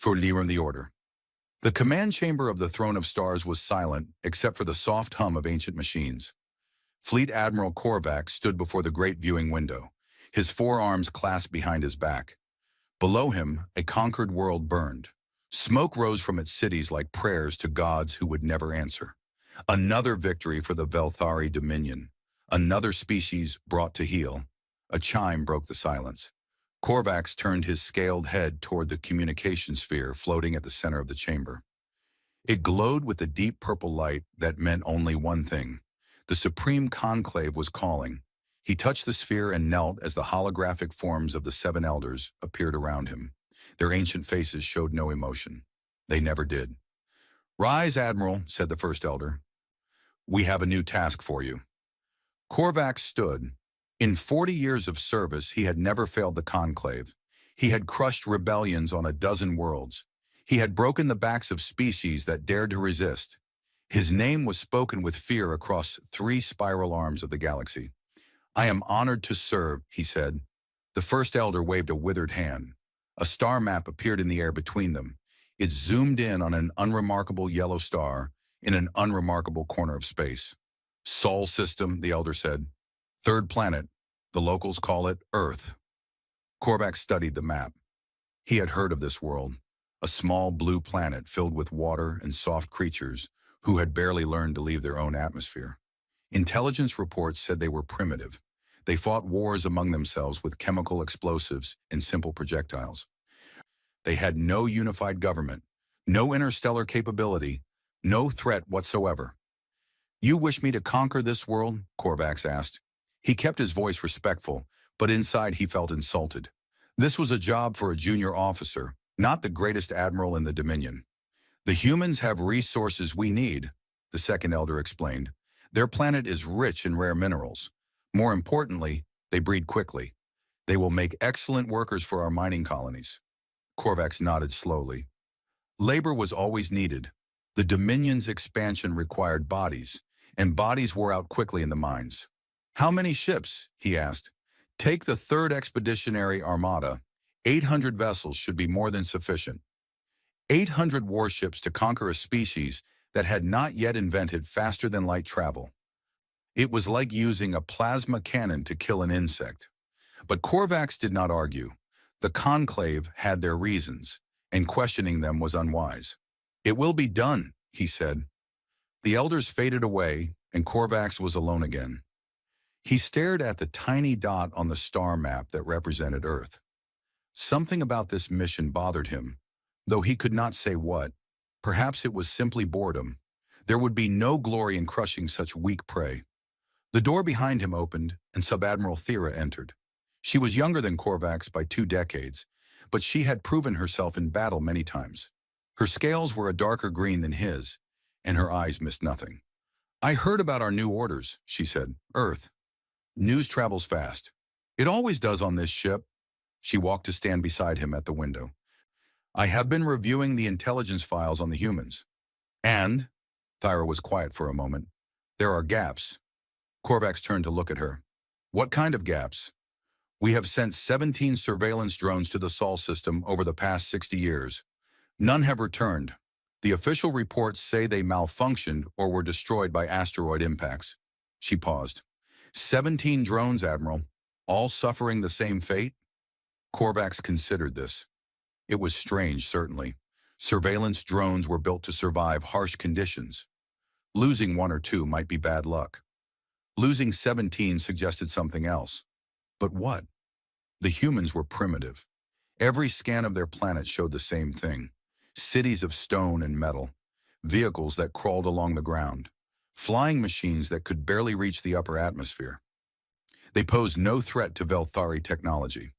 for leaving the order. The command chamber of the Throne of Stars was silent, except for the soft hum of ancient machines. Fleet Admiral Korvax stood before the great viewing window, his forearms clasped behind his back. Below him, a conquered world burned. Smoke rose from its cities like prayers to gods who would never answer. Another victory for the Velthari Dominion. Another species brought to heel. A chime broke the silence. Korvax turned his scaled head toward the communication sphere floating at the center of the chamber. It glowed with a deep purple light that meant only one thing. The Supreme Conclave was calling. He touched the sphere and knelt as the holographic forms of the seven elders appeared around him. Their ancient faces showed no emotion. They never did. "Rise, Admiral," said the first elder. "We have a new task for you." Korvax stood. In 40 years of service, he had never failed the Conclave. He had crushed rebellions on a dozen worlds. He had broken the backs of species that dared to resist. His name was spoken with fear across 3 spiral arms of the galaxy. "I am honored to serve," he said. The first elder waved a withered hand. A star map appeared in the air between them. It zoomed in on an unremarkable yellow star in an unremarkable corner of space. "Sol system," the elder said. "Third planet. The locals call it Earth." Korvax studied the map. He had heard of this world, a small blue planet filled with water and soft creatures who had barely learned to leave their own atmosphere. Intelligence reports said they were primitive. They fought wars among themselves with chemical explosives and simple projectiles. They had no unified government, no interstellar capability, no threat whatsoever. "You wish me to conquer this world?" Korvax asked. He kept his voice respectful, but inside he felt insulted. This was a job for a junior officer, not the greatest admiral in the Dominion. "The humans have resources we need," the second elder explained. "Their planet is rich in rare minerals. More importantly, they breed quickly. They will make excellent workers for our mining colonies." Korvax nodded slowly. Labor was always needed. The Dominion's expansion required bodies, and bodies wore out quickly in the mines. "How many ships?" he asked. "Take the third expeditionary Armada. 800 vessels should be more than sufficient. 800 warships to conquer a species that had not yet invented faster-than-light travel. It was like using a plasma cannon to kill an insect. But Korvax did not argue. The Conclave had their reasons, and questioning them was unwise. "It will be done," he said. The elders faded away, and Korvax was alone again. He stared at the tiny dot on the star map that represented Earth. Something about this mission bothered him, though he could not say what. Perhaps it was simply boredom. There would be no glory in crushing such weak prey. The door behind him opened, and Sub-Admiral Thera entered. She was younger than Korvax by 2 decades, but she had proven herself in battle many times. Her scales were a darker green than his, and her eyes missed nothing. "I heard about our new orders," she said. "Earth. News travels fast. It always does on this ship." She walked to stand beside him at the window. "I have been reviewing the intelligence files on the humans. And," Thyra was quiet for a moment, "there are gaps." Korvax turned to look at her. "What kind of gaps?" "We have sent 17 surveillance drones to the Sol system over the past 60 years. None have returned. The official reports say they malfunctioned or were destroyed by asteroid impacts." She paused. 17 drones, Admiral, all suffering the same fate?" Korvax considered this. It was strange, certainly. Surveillance drones were built to survive harsh conditions. Losing 1 or 2 might be bad luck. Losing 17 suggested something else. But what? The humans were primitive. Every scan of their planet showed the same thing. Cities of stone and metal. Vehicles that crawled along the ground. Flying machines that could barely reach the upper atmosphere. They posed no threat to Velthari technology.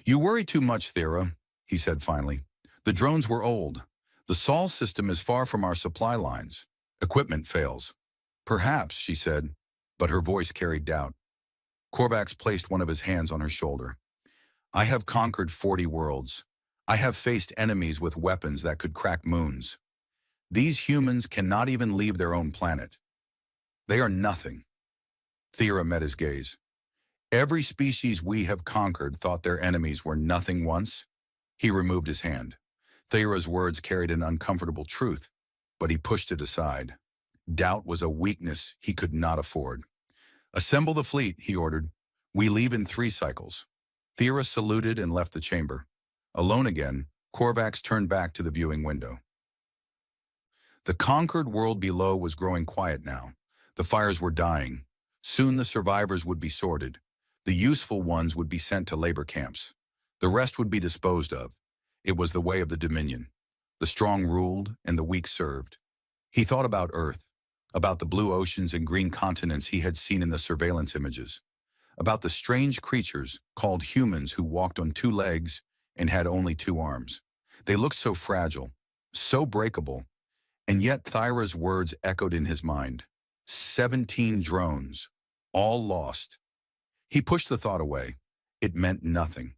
"You worry too much, Thera," he said finally. "The drones were old. The Sol system is far from our supply lines. Equipment fails." "Perhaps," she said, but her voice carried doubt. Korvax placed one of his hands on her shoulder. "I have conquered 40 worlds. I have faced enemies with weapons that could crack moons. These humans cannot even leave their own planet. They are nothing." Thera met his gaze. "Every species we have conquered thought their enemies were nothing once." He removed his hand. Thera's words carried an uncomfortable truth, but he pushed it aside. Doubt was a weakness he could not afford. "Assemble the fleet," he ordered. "We leave in 3 cycles." Thera saluted and left the chamber. Alone again, Korvax turned back to the viewing window. The conquered world below was growing quiet now. The fires were dying. Soon the survivors would be sorted. The useful ones would be sent to labor camps. The rest would be disposed of. It was the way of the Dominion. The strong ruled and the weak served. He thought about Earth, about the blue oceans and green continents he had seen in the surveillance images, about the strange creatures called humans who walked on 2 legs and had only 2 arms. They looked so fragile, so breakable, and yet Thyra's words echoed in his mind. 17 drones, all lost. He pushed the thought away. It meant nothing.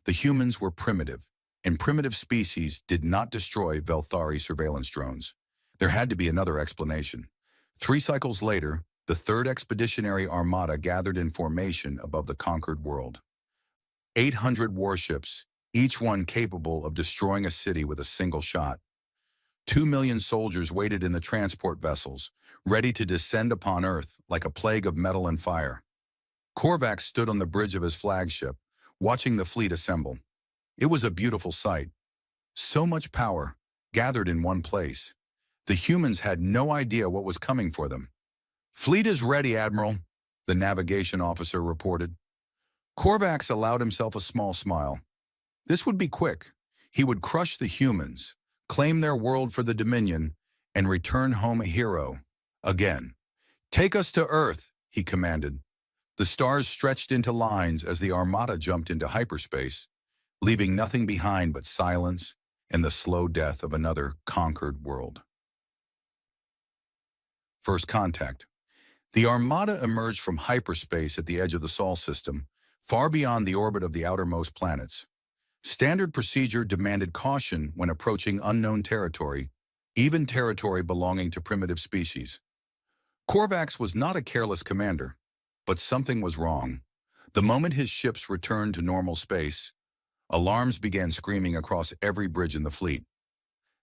The humans were primitive, and primitive species did not destroy Velthari surveillance drones. There had to be another explanation. 3 cycles later, the 3rd Expeditionary Armada gathered in formation above the conquered world. 800 warships, each one capable of destroying a city with a single shot. 2 million soldiers waited in the transport vessels, ready to descend upon Earth like a plague of metal and fire. Korvax stood on the bridge of his flagship, watching the fleet assemble. It was a beautiful sight. So much power, gathered in one place. The humans had no idea what was coming for them. "Fleet is ready, Admiral," the navigation officer reported. Korvax allowed himself a small smile. This would be quick. He would crush the humans, claim their world for the Dominion, and return home a hero. Again. "Take us to Earth," he commanded. The stars stretched into lines as the Armada jumped into hyperspace, leaving nothing behind but silence and the slow death of another conquered world. First contact. The Armada emerged from hyperspace at the edge of the Sol system, far beyond the orbit of the outermost planets. Standard procedure demanded caution when approaching unknown territory, even territory belonging to primitive species. Korvax was not a careless commander, but something was wrong. The moment his ships returned to normal space, alarms began screaming across every bridge in the fleet.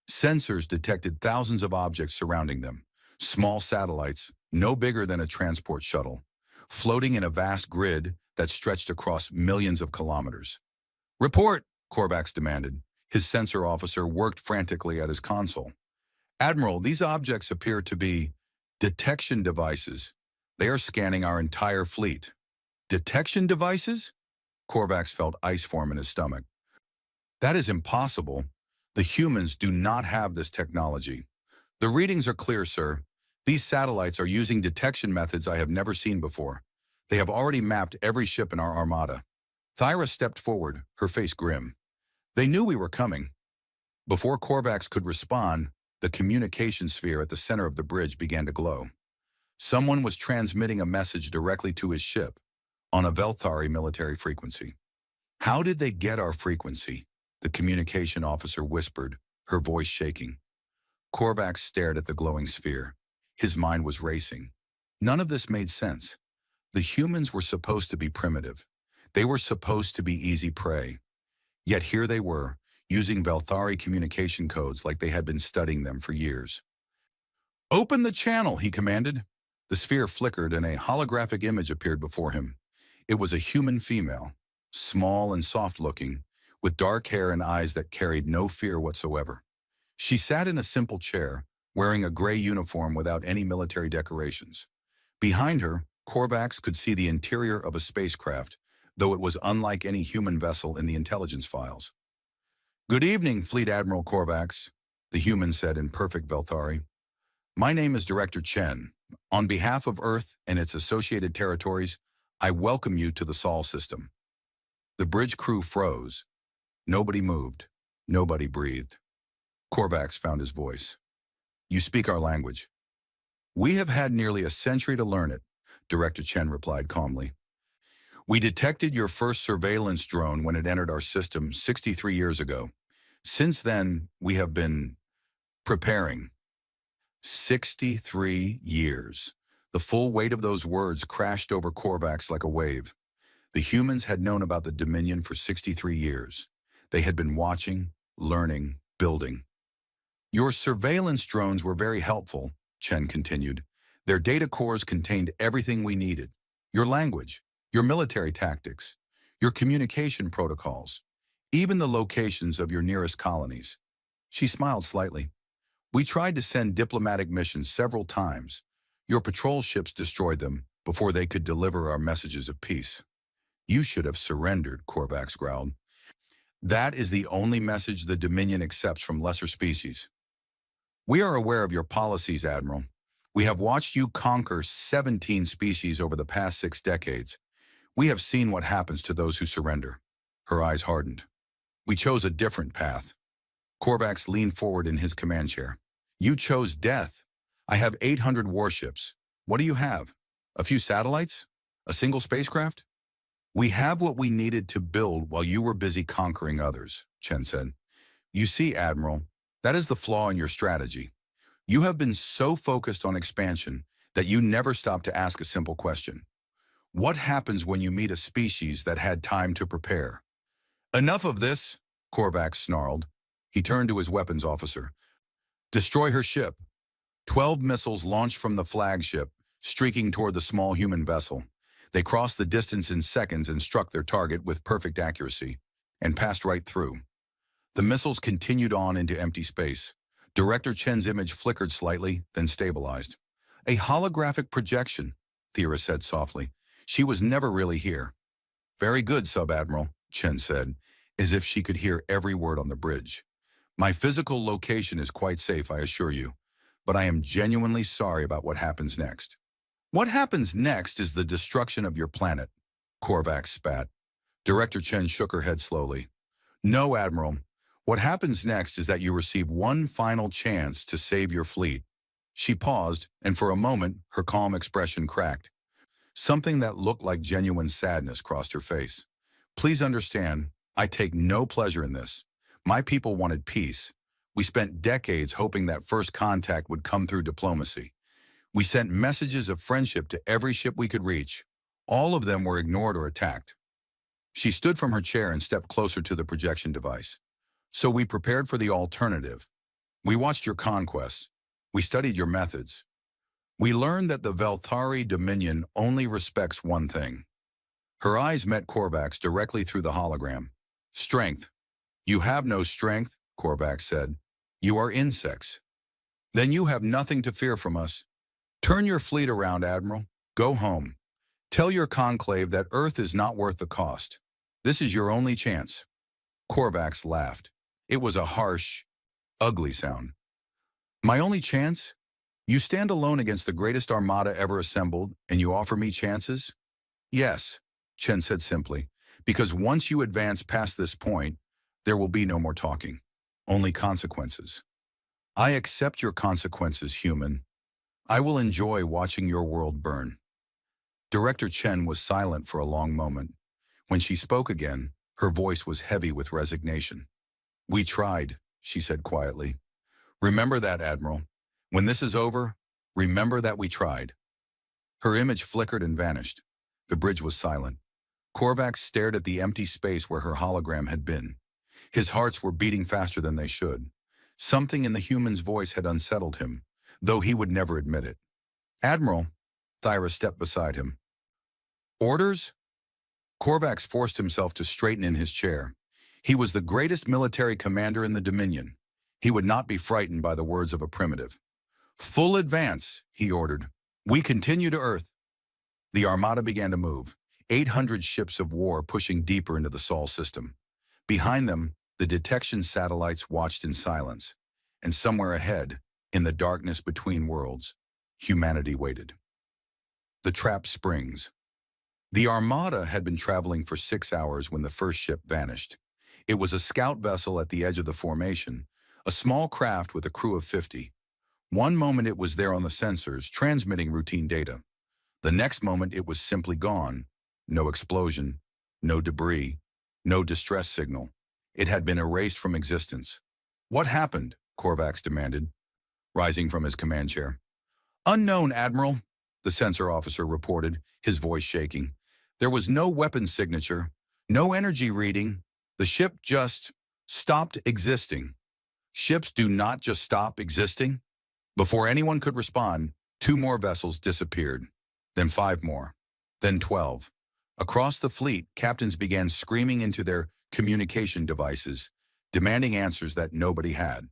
Sensors detected thousands of objects surrounding them, small satellites, no bigger than a transport shuttle, floating in a vast grid that stretched across millions of kilometers. "Report," Korvax demanded. His sensor officer worked frantically at his console. "Admiral, these objects appear to be detection devices. They are scanning our entire fleet." "Detection devices?" Korvax felt ice form in his stomach. "That is impossible. The humans do not have this technology." "The readings are clear, sir. These satellites are using detection methods I have never seen before. They have already mapped every ship in our Armada." Thyra stepped forward, her face grim. "They knew we were coming." Before Korvax could respond, the communication sphere at the center of the bridge began to glow. Someone was transmitting a message directly to his ship, on a Velthari military frequency. "How did they get our frequency?" the communication officer whispered, her voice shaking. Korvax stared at the glowing sphere. His mind was racing. None of this made sense. The humans were supposed to be primitive. They were supposed to be easy prey. Yet here they were, using Velthari communication codes like they had been studying them for years. "Open the channel," he commanded. The sphere flickered and a holographic image appeared before him. It was a human female, small and soft-looking, with dark hair and eyes that carried no fear whatsoever. She sat in a simple chair, wearing a gray uniform without any military decorations. Behind her, Korvax could see the interior of a spacecraft, though it was unlike any human vessel in the intelligence files. "Good evening, Fleet Admiral Korvax," the human said in perfect Velthari. "My name is Director Chen. On behalf of Earth and its associated territories, I welcome you to the Sol system." The bridge crew froze. Nobody moved. Nobody breathed. Korvax found his voice. "You speak our language." "We have had nearly a century to learn it," Director Chen replied calmly. "We detected your first surveillance drone when it entered our system 63 years ago. Since then, we have been preparing." 63 years. The full weight of those words crashed over Korvax like a wave. The humans had known about the Dominion for 63 years. They had been watching, learning, building. Your surveillance drones were very helpful, Chen continued. Their data cores contained everything we needed. Your language, your military tactics, your communication protocols, even the locations of your nearest colonies. She smiled slightly. We tried to send diplomatic missions several times. Your patrol ships destroyed them before they could deliver our messages of peace. You should have surrendered, Korvax growled. That is the only message the Dominion accepts from lesser species. We are aware of your policies, Admiral. We have watched you conquer 17 species over the past 6 decades. We have seen what happens to those who surrender. Her eyes hardened. We chose a different path. Korvax leaned forward in his command chair. You chose death. I have 800 warships. What do you have? A few satellites? A single spacecraft? We have what we needed to build while you were busy conquering others, Chen said. You see, Admiral, that is the flaw in your strategy. You have been so focused on expansion that you never stop to ask a simple question. What happens when you meet a species that had time to prepare? Enough of this, Korvax snarled. He turned to his weapons officer. Destroy her ship. 12 missiles launched from the flagship, streaking toward the small human vessel. They crossed the distance in seconds and struck their target with perfect accuracy, and passed right through. The missiles continued on into empty space. Director Chen's image flickered slightly, then stabilized. A holographic projection, Thera said softly. She was never really here. Very good, Sub-Admiral, Chen said, as if she could hear every word on the bridge. My physical location is quite safe, I assure you, but I am genuinely sorry about what happens next. What happens next is the destruction of your planet, Korvax spat. Director Chen shook her head slowly. No, Admiral. What happens next is that you receive one final chance to save your fleet. She paused, and for a moment, her calm expression cracked. Something that looked like genuine sadness crossed her face. Please understand, I take no pleasure in this. My people wanted peace. We spent decades hoping that first contact would come through diplomacy. We sent messages of friendship to every ship we could reach. All of them were ignored or attacked. She stood from her chair and stepped closer to the projection device. So we prepared for the alternative. We watched your conquests. We studied your methods. We learned that the Velthari Dominion only respects one thing. Her eyes met Korvax directly through the hologram. Strength. You have no strength, Korvax said. You are insects. Then you have nothing to fear from us. Turn your fleet around, Admiral. Go home. Tell your conclave that Earth is not worth the cost. This is your only chance. Korvax laughed. It was a harsh, ugly sound. My only chance? You stand alone against the greatest armada ever assembled, and you offer me chances? Yes, Chen said simply, because once you advance past this point, there will be no more talking. Only consequences. I accept your consequences, human. I will enjoy watching your world burn. Director Chen was silent for a long moment. When she spoke again, her voice was heavy with resignation. We tried, she said quietly. Remember that, Admiral. When this is over, remember that we tried. Her image flickered and vanished. The bridge was silent. Korvax stared at the empty space where her hologram had been. His hearts were beating faster than they should. Something in the human's voice had unsettled him, though he would never admit it. Admiral, Thyra stepped beside him. Orders? Korvax forced himself to straighten in his chair. He was the greatest military commander in the Dominion. He would not be frightened by the words of a primitive. Full advance, he ordered. We continue to Earth. The Armada began to move, 800 ships of war pushing deeper into the Sol system. Behind them, the detection satellites watched in silence. And somewhere ahead, in the darkness between worlds, humanity waited. The Trap Springs. The Armada had been traveling for 6 hours when the first ship vanished. It was a scout vessel at the edge of the formation, a small craft with a crew of 50. One moment it was there on the sensors, transmitting routine data. The next moment it was simply gone. No explosion, no debris, no distress signal. It had been erased from existence. What happened? Korvax demanded, rising from his command chair. Unknown, Admiral, the sensor officer reported, his voice shaking. There was no weapon signature, no energy reading. The ship just stopped existing. Ships do not just stop existing. Before anyone could respond, 2 more vessels disappeared, then 5 more, then 12. Across the fleet, captains began screaming into their communication devices, demanding answers that nobody had.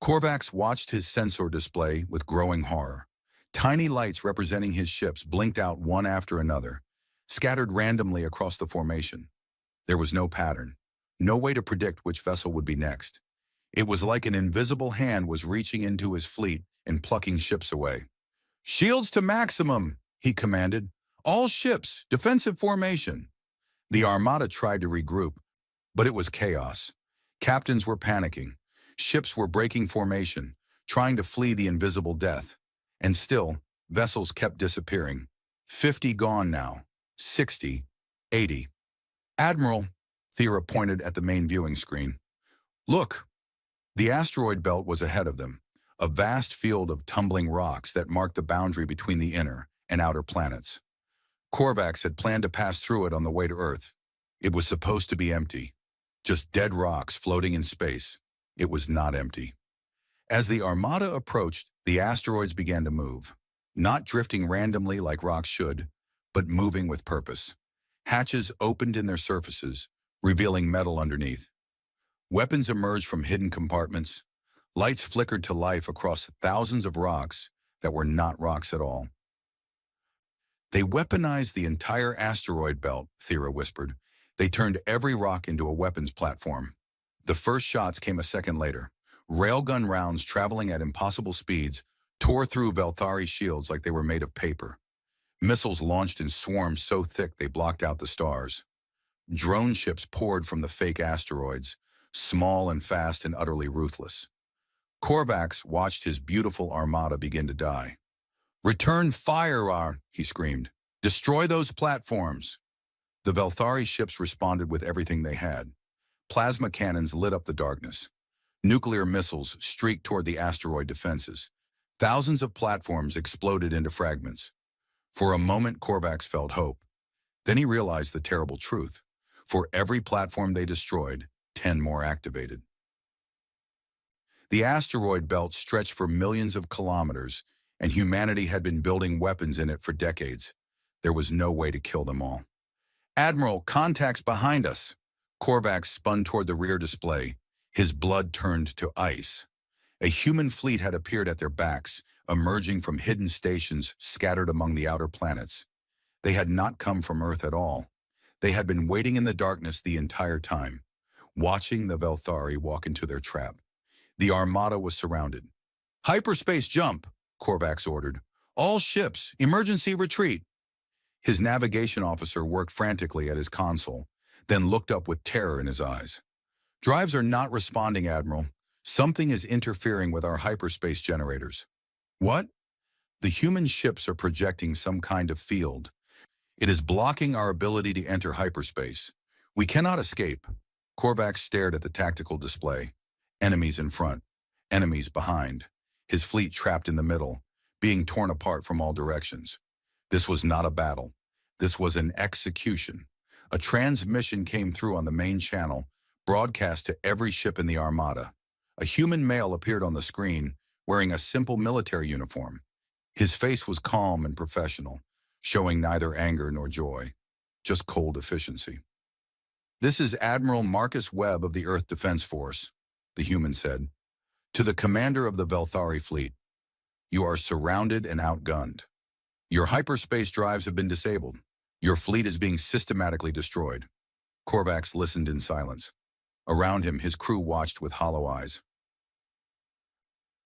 Korvax watched his sensor display with growing horror. Tiny lights representing his ships blinked out one after another, scattered randomly across the formation. There was no pattern, no way to predict which vessel would be next. It was like an invisible hand was reaching into his fleet and plucking ships away. "Shields to maximum," he commanded. "All ships, defensive formation." The Armada tried to regroup, but it was chaos. Captains were panicking. Ships were breaking formation, trying to flee the invisible death. And still, vessels kept disappearing. 50 gone now. 60. 80. "Admiral," Thera pointed at the main viewing screen. "Look." The asteroid belt was ahead of them, a vast field of tumbling rocks that marked the boundary between the inner and outer planets. Korvax had planned to pass through it on the way to Earth. It was supposed to be empty, just dead rocks floating in space. It was not empty. As the Armada approached, the asteroids began to move, not drifting randomly like rocks should, but moving with purpose. Hatches opened in their surfaces, revealing metal underneath. Weapons emerged from hidden compartments. Lights flickered to life across thousands of rocks that were not rocks at all. "They weaponized the entire asteroid belt," Thera whispered. "They turned every rock into a weapons platform." The first shots came a second later. Railgun rounds traveling at impossible speeds tore through Velthari shields like they were made of paper. Missiles launched in swarms so thick they blocked out the stars. Drone ships poured from the fake asteroids, small and fast and utterly ruthless. Korvax watched his beautiful Armada begin to die. "Return fire," he screamed. "Destroy those platforms." The Velthari ships responded with everything they had. Plasma cannons lit up the darkness. Nuclear missiles streaked toward the asteroid defenses. Thousands of platforms exploded into fragments. For a moment, Korvax felt hope. Then he realized the terrible truth. For every platform they destroyed, 10 more activated. The asteroid belt stretched for millions of kilometers, and humanity had been building weapons in it for decades. There was no way to kill them all. "Admiral, contacts behind us." Korvax spun toward the rear display. His blood turned to ice. A human fleet had appeared at their backs, emerging from hidden stations scattered among the outer planets. They had not come from Earth at all. They had been waiting in the darkness the entire time, watching the Velthari walk into their trap. The Armada was surrounded. "Hyperspace jump," Korvax ordered. "All ships, emergency retreat." His navigation officer worked frantically at his console, then looked up with terror in his eyes. "Drives are not responding, Admiral. Something is interfering with our hyperspace generators." "What?" "The human ships are projecting some kind of field. It is blocking our ability to enter hyperspace. We cannot escape." Korvax stared at the tactical display. Enemies in front, enemies behind. His fleet trapped in the middle, being torn apart from all directions. This was not a battle. This was an execution. A transmission came through on the main channel, broadcast to every ship in the Armada. A human male appeared on the screen, wearing a simple military uniform. His face was calm and professional, showing neither anger nor joy, just cold efficiency. "This is Admiral Marcus Webb of the Earth Defense Force," the human said. "To the commander of the Velthari fleet, you are surrounded and outgunned. Your hyperspace drives have been disabled. Your fleet is being systematically destroyed." Korvax listened in silence. Around him, his crew watched with hollow eyes.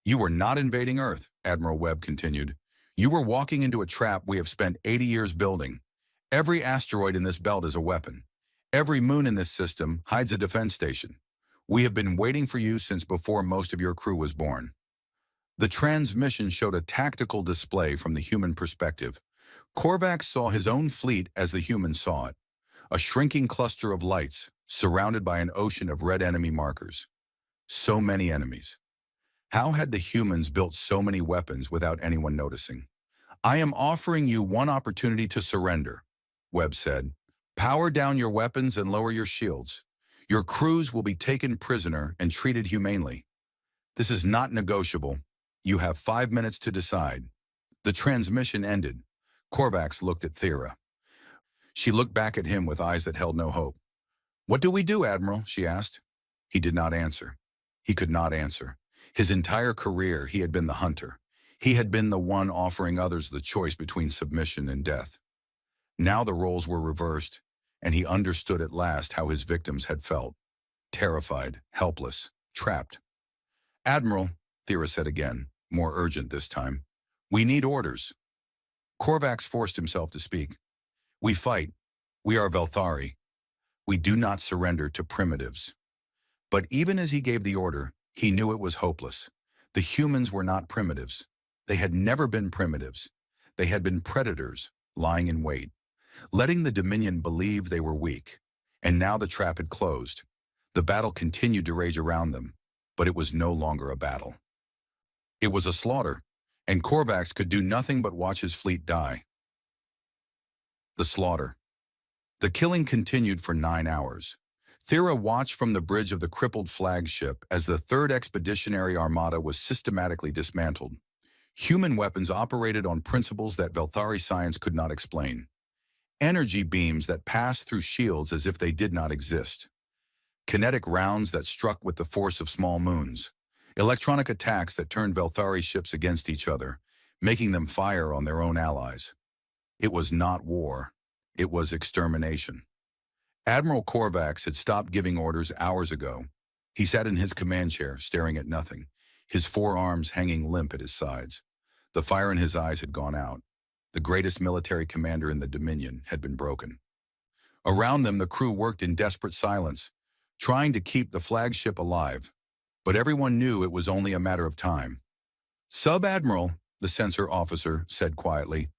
"You were not invading Earth," Admiral Webb continued. "You were walking into a trap we have spent 80 years building. Every asteroid in this belt is a weapon. Every moon in this system hides a defense station. We have been waiting for you since before most of your crew was born." The transmission showed a tactical display from the human perspective. Korvax saw his own fleet as the human saw it, a shrinking cluster of lights surrounded by an ocean of red enemy markers. So many enemies. How had the humans built so many weapons without anyone noticing? "I am offering you one opportunity to surrender," Webb said. "Power down your weapons and lower your shields. Your crews will be taken prisoner and treated humanely. This is not negotiable. You have 5 minutes to decide. The transmission ended. Korvax looked at Thera. She looked back at him with eyes that held no hope. "What do we do, Admiral?" she asked. He did not answer. He could not answer. His entire career, he had been the hunter. He had been the one offering others the choice between submission and death. Now the roles were reversed, and he understood at last how his victims had felt. Terrified, helpless, trapped. "Admiral," Thera said again, more urgent this time, "we need orders." Korvax forced himself to speak. "We fight. We are Velthari. We do not surrender to primitives." But even as he gave the order, he knew it was hopeless. The humans were not primitives. They had never been primitives. They had been predators, lying in wait, letting the Dominion believe they were weak. And now the trap had closed. The battle continued to rage around them, but it was no longer a battle. It was a slaughter, and Korvax could do nothing but watch his fleet die. The slaughter. The killing continued for 9 hours. Thera watched from the bridge of the crippled flagship as the Third Expeditionary Armada was systematically dismantled. Human weapons operated on principles that Velthari science could not explain. Energy beams that passed through shields as if they did not exist. Kinetic rounds that struck with the force of small moons. Electronic attacks that turned Velthari ships against each other, making them fire on their own allies. It was not war. It was extermination. Admiral Korvax had stopped giving orders hours ago. He sat in his command chair, staring at nothing, his forearms hanging limp at his sides. The fire in his eyes had gone out. The greatest military commander in the Dominion had been broken. Around them, the crew worked in desperate silence, trying to keep the flagship alive. But everyone knew it was only a matter of time. "Sub-Admiral," the sensor officer said quietly,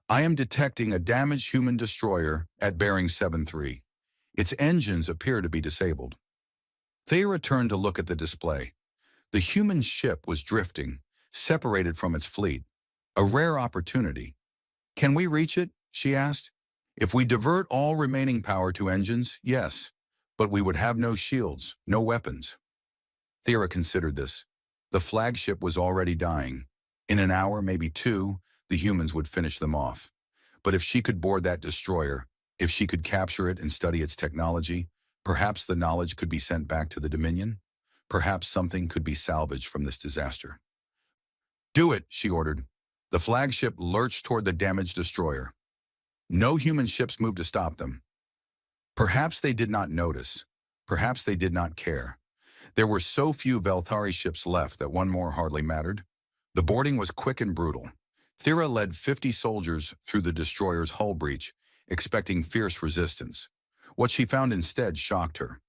"I am detecting a damaged human destroyer at bearing 73. Its engines appear to be disabled." Thera turned to look at the display. The human ship was drifting, separated from its fleet. A rare opportunity. "Can we reach it?" she asked. "If we divert all remaining power to engines, yes. But we would have no shields, no weapons." Thera considered this. The flagship was already dying. In an hour, maybe 2, the humans would finish them off. But if she could board that destroyer, if she could capture it and study its technology, perhaps the knowledge could be sent back to the Dominion. Perhaps something could be salvaged from this disaster. "Do it," she ordered. The flagship lurched toward the damaged destroyer. No human ships moved to stop them. Perhaps they did not notice. Perhaps they did not care. There were so few Velthari ships left that one more hardly mattered. The boarding was quick and brutal. Thera led 50 soldiers through the destroyer's hull breach, expecting fierce resistance. What she found instead shocked her.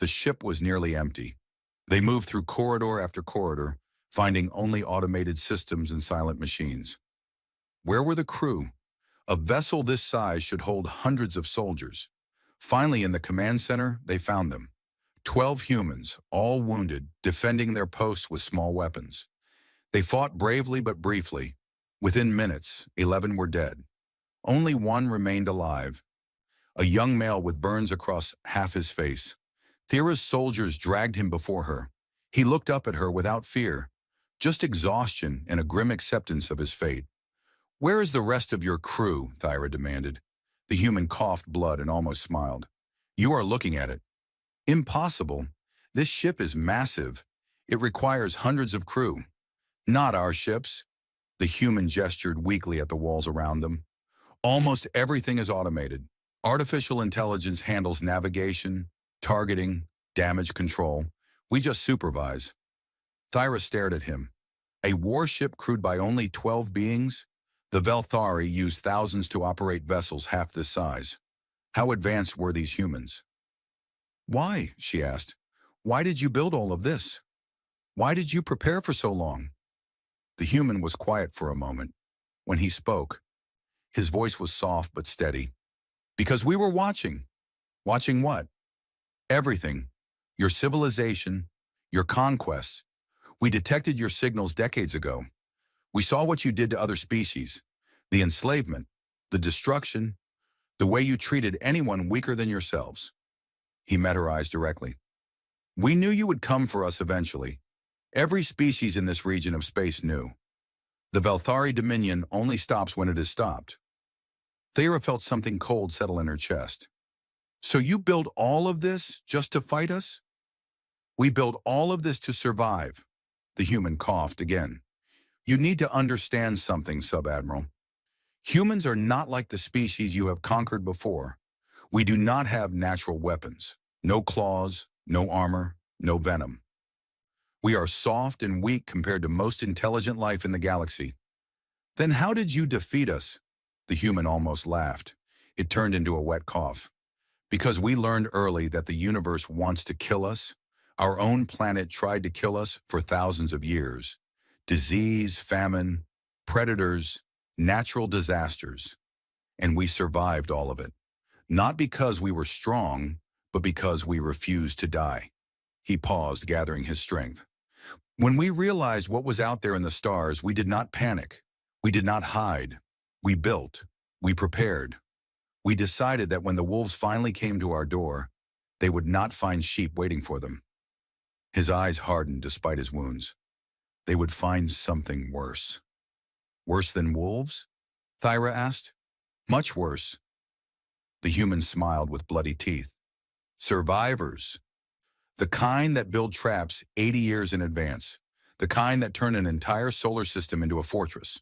The ship was nearly empty. They moved through corridor after corridor, finding only automated systems and silent machines. Where were the crew? A vessel this size should hold hundreds of soldiers. Finally, in the command center, they found them. 12 humans, all wounded, defending their posts with small weapons. They fought bravely but briefly. Within minutes, 11 were dead. Only one remained alive. A young male with burns across half his face. Thera's soldiers dragged him before her. He looked up at her without fear, just exhaustion and a grim acceptance of his fate. "Where is the rest of your crew?" Thera demanded. The human coughed blood and almost smiled. "You are looking at it." "Impossible. This ship is massive. It requires hundreds of crew." "Not our ships." The human gestured weakly at the walls around them. "Almost everything is automated. Artificial intelligence handles navigation, targeting, damage control. We just supervise." Thera stared at him. A warship crewed by only 12 beings? The Velthari used thousands to operate vessels half this size. How advanced were these humans? "Why?" she asked. "Why did you build all of this? Why did you prepare for so long?" The human was quiet for a moment. When he spoke, his voice was soft but steady. "Because we were watching." "Watching what?" "Everything. Your civilization, your conquests. We detected your signals decades ago. We saw what you did to other species, the enslavement, the destruction, the way you treated anyone weaker than yourselves." He met her eyes directly. "We knew you would come for us eventually. Every species in this region of space knew. The Valthari Dominion only stops when it is stopped. Thera felt something cold settle in her chest. So you build all of this just to fight us? We build all of this to survive. The human coughed again. You need to understand something, Sub-Admiral. Humans are not like the species you have conquered before. We do not have natural weapons. No claws, no armor, no venom. We are soft and weak compared to most intelligent life in the galaxy. Then how did you defeat us? The human almost laughed. It turned into a wet cough. Because we learned early that the universe wants to kill us. Our own planet tried to kill us for thousands of years. Disease, famine, predators, natural disasters. And we survived all of it. Not because we were strong, but because we refused to die. He paused, gathering his strength. When we realized what was out there in the stars, we did not panic. We did not hide. We built. We prepared. We decided that when the wolves finally came to our door, they would not find sheep waiting for them. His eyes hardened despite his wounds. They would find something worse. Worse than wolves? Thyra asked. Much worse. The human smiled with bloody teeth. Survivors. The kind that build traps 80 years in advance. The kind that turn an entire solar system into a fortress.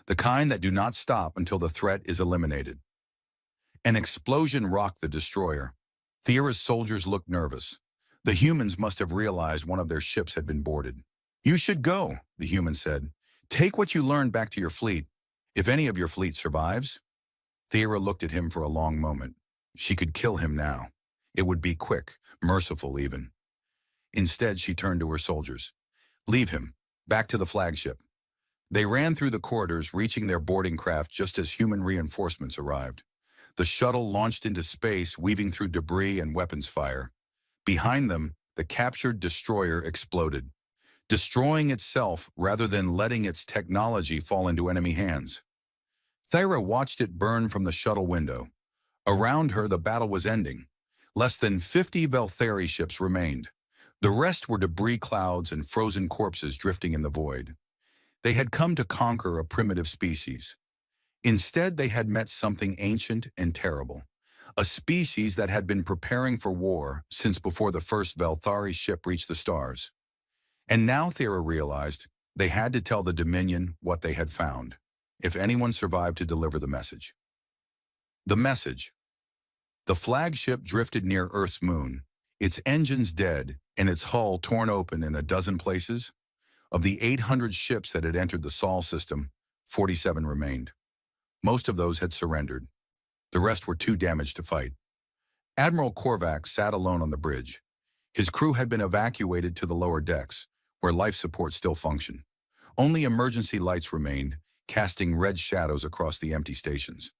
The kind that do not stop until the threat is eliminated. An explosion rocked the destroyer. Thera's soldiers looked nervous. The humans must have realized one of their ships had been boarded. You should go, the human said. Take what you learned back to your fleet. If any of your fleet survives. Thera looked at him for a long moment. She could kill him now. It would be quick, merciful even. Instead, she turned to her soldiers. Leave him. Back to the flagship. They ran through the corridors, reaching their boarding craft just as human reinforcements arrived. The shuttle launched into space, weaving through debris and weapons fire. Behind them, the captured destroyer exploded, destroying itself rather than letting its technology fall into enemy hands. Thera watched it burn from the shuttle window. Around her, the battle was ending. Less than 50 Valthari ships remained. The rest were debris clouds and frozen corpses drifting in the void. They had come to conquer a primitive species. Instead, they had met something ancient and terrible. A species that had been preparing for war since before the first Valthari ship reached the stars. And now Thera realized they had to tell the Dominion what they had found, if anyone survived to deliver the message. The message. The flagship drifted near Earth's moon, its engines dead and its hull torn open in a dozen places. Of the 800 ships that had entered the Sol system, 47 remained. Most of those had surrendered. The rest were too damaged to fight. Admiral Korvac sat alone on the bridge. His crew had been evacuated to the lower decks, where life support still functioned. Only emergency lights remained, casting red shadows across the empty stations.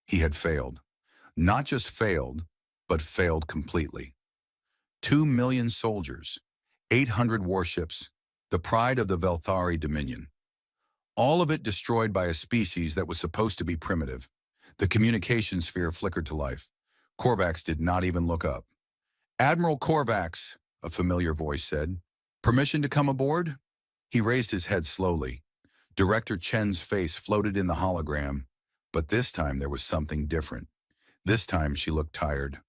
He had failed. Not just failed, but failed completely. 2 million soldiers, 800 warships, the pride of the Valthari Dominion. All of it destroyed by a species that was supposed to be primitive. The communication sphere flickered to life. Korvax did not even look up. Admiral Korvax, a familiar voice said. Permission to come aboard? He raised his head slowly. Director Chen's face floated in the hologram, but this time there was something different. This time she looked tired,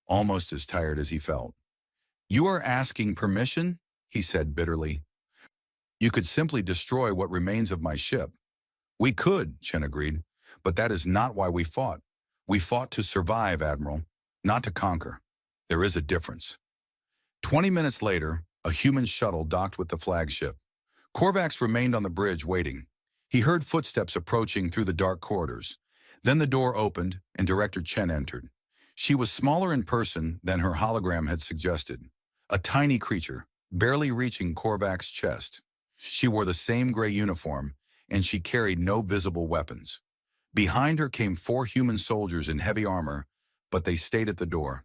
almost as tired as he felt. You are asking permission? He said bitterly. You could simply destroy what remains of my ship. We could, Chen agreed, but that is not why we fought. We fought to survive, Admiral, not to conquer. There is a difference. 20 minutes later, a human shuttle docked with the flagship. Korvax remained on the bridge waiting. He heard footsteps approaching through the dark corridors. Then the door opened and Director Chen entered. She was smaller in person than her hologram had suggested. A tiny creature, barely reaching Korvac's chest. She wore the same gray uniform, and she carried no visible weapons. Behind her came 4 human soldiers in heavy armor, but they stayed at the door.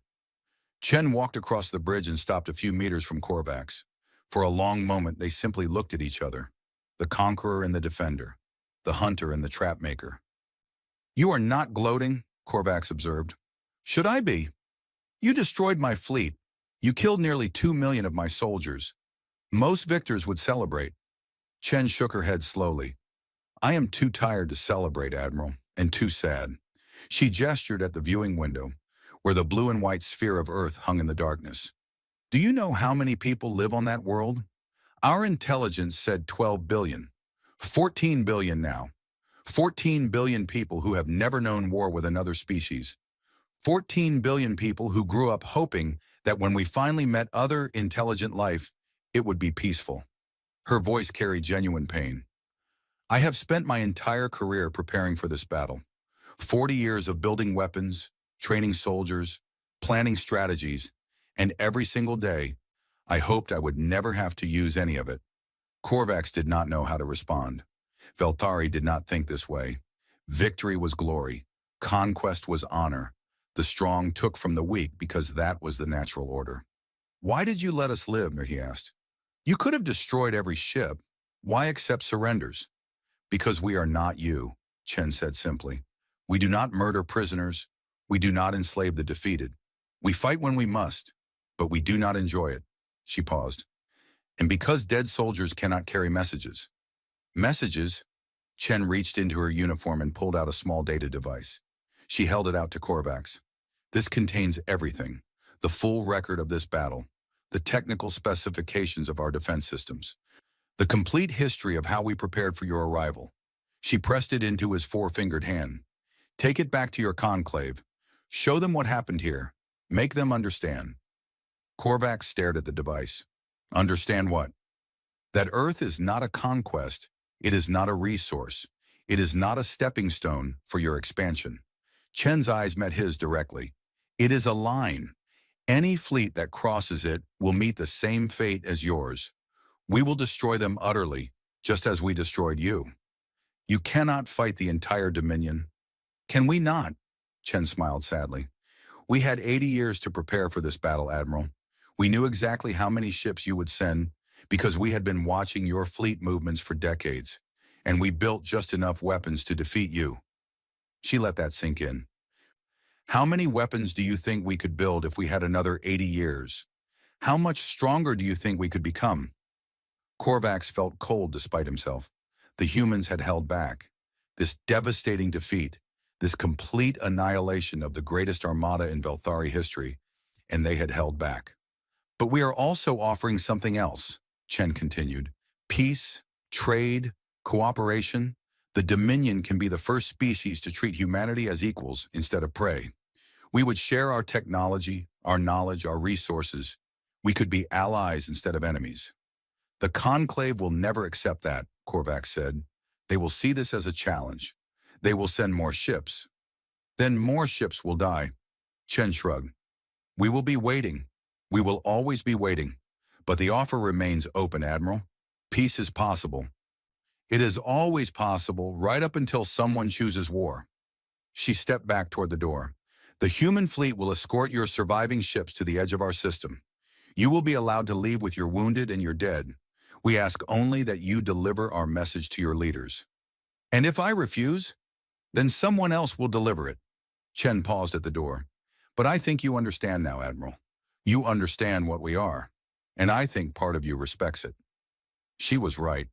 Chen walked across the bridge and stopped a few meters from Korvax. For a long moment, they simply looked at each other. The conqueror and the defender. The hunter and the trap maker. You are not gloating, Korvax observed. Should I be? You destroyed my fleet. You killed nearly 2 million of my soldiers. Most victors would celebrate. Chen shook her head slowly. I am too tired to celebrate, Admiral, and too sad. She gestured at the viewing window, where the blue and white sphere of Earth hung in the darkness. Do you know how many people live on that world? Our intelligence said 12 billion. 14 billion now. 14 billion people who have never known war with another species. 14 billion people who grew up hoping that when we finally met other intelligent life, it would be peaceful. Her voice carried genuine pain. I have spent my entire career preparing for this battle. 40 years of building weapons, training soldiers, planning strategies, and every single day, I hoped I would never have to use any of it. Korvax did not know how to respond. Velthari did not think this way. Victory was glory. Conquest was honor. The strong took from the weak because that was the natural order. Why did you let us live? He asked. You could have destroyed every ship. Why accept surrenders? Because we are not you, Chen said simply. We do not murder prisoners. We do not enslave the defeated. We fight when we must, but we do not enjoy it. She paused. And because dead soldiers cannot carry messages. Messages? Chen reached into her uniform and pulled out a small data device. She held it out to Korvax. This contains everything. The full record of this battle. The technical specifications of our defense systems. The complete history of how we prepared for your arrival. She pressed it into his four-fingered hand. Take it back to your conclave. Show them what happened here. Make them understand. Korvax stared at the device. Understand what? That Earth is not a conquest. It is not a resource. It is not a stepping stone for your expansion. Chen's eyes met his directly. It is a line. Any fleet that crosses it will meet the same fate as yours. We will destroy them utterly, just as we destroyed you. You cannot fight the entire Dominion. Can we not? Chen smiled sadly. We had 80 years to prepare for this battle, Admiral. We knew exactly how many ships you would send because we had been watching your fleet movements for decades, and we built just enough weapons to defeat you. She let that sink in. How many weapons do you think we could build if we had another 80 years? How much stronger do you think we could become? Korvax felt cold despite himself. The humans had held back. This devastating defeat, this complete annihilation of the greatest armada in Velthari history, and they had held back. But we are also offering something else, Chen continued. Peace, trade, cooperation. The Dominion can be the first species to treat humanity as equals instead of prey. We would share our technology, our knowledge, our resources. We could be allies instead of enemies. The Conclave will never accept that, Korvax said. They will see this as a challenge. They will send more ships. Then more ships will die. Chen shrugged. We will be waiting. We will always be waiting. But the offer remains open, Admiral. Peace is possible. It is always possible right up until someone chooses war. She stepped back toward the door. The human fleet will escort your surviving ships to the edge of our system. You will be allowed to leave with your wounded and your dead. We ask only that you deliver our message to your leaders. And if I refuse, then someone else will deliver it. Chen paused at the door. But I think you understand now, Admiral. You understand what we are. And I think part of you respects it. She was right.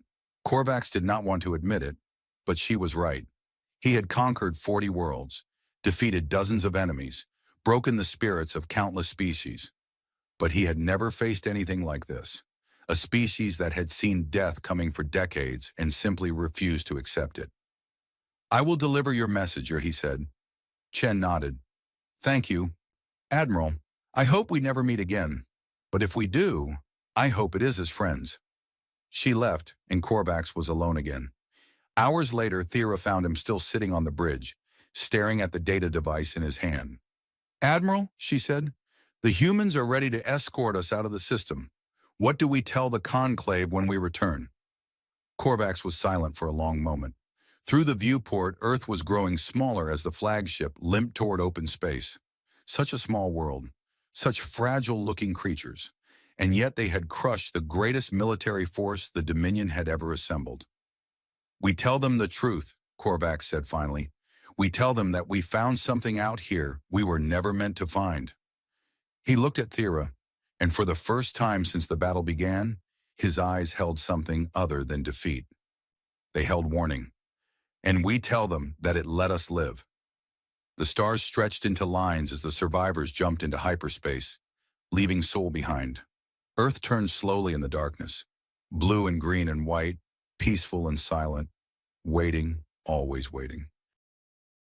Korvax did not want to admit it, but she was right. He had conquered 40 worlds, defeated dozens of enemies, broken the spirits of countless species. But he had never faced anything like this. A species that had seen death coming for decades and simply refused to accept it. I will deliver your message, he said. Chen nodded. Thank you. Admiral, I hope we never meet again. But if we do, I hope it is as friends. She left, and Korvax was alone again. Hours later, Thera found him still sitting on the bridge, staring at the data device in his hand. Admiral, she said, the humans are ready to escort us out of the system. What do we tell the Conclave when we return? Korvax was silent for a long moment. Through the viewport, Earth was growing smaller as the flagship limped toward open space. Such a small world, such fragile-looking creatures, and yet they had crushed the greatest military force the Dominion had ever assembled. We tell them the truth, Korvax said finally. We tell them that we found something out here we were never meant to find. He looked at Thera, and for the first time since the battle began, His eyes held something other than defeat. They held warning. And we tell them that it let us live. The stars stretched into lines as the survivors jumped into hyperspace, leaving Sol behind. Earth turned slowly in the darkness, blue and green and white, peaceful and silent, waiting, always waiting.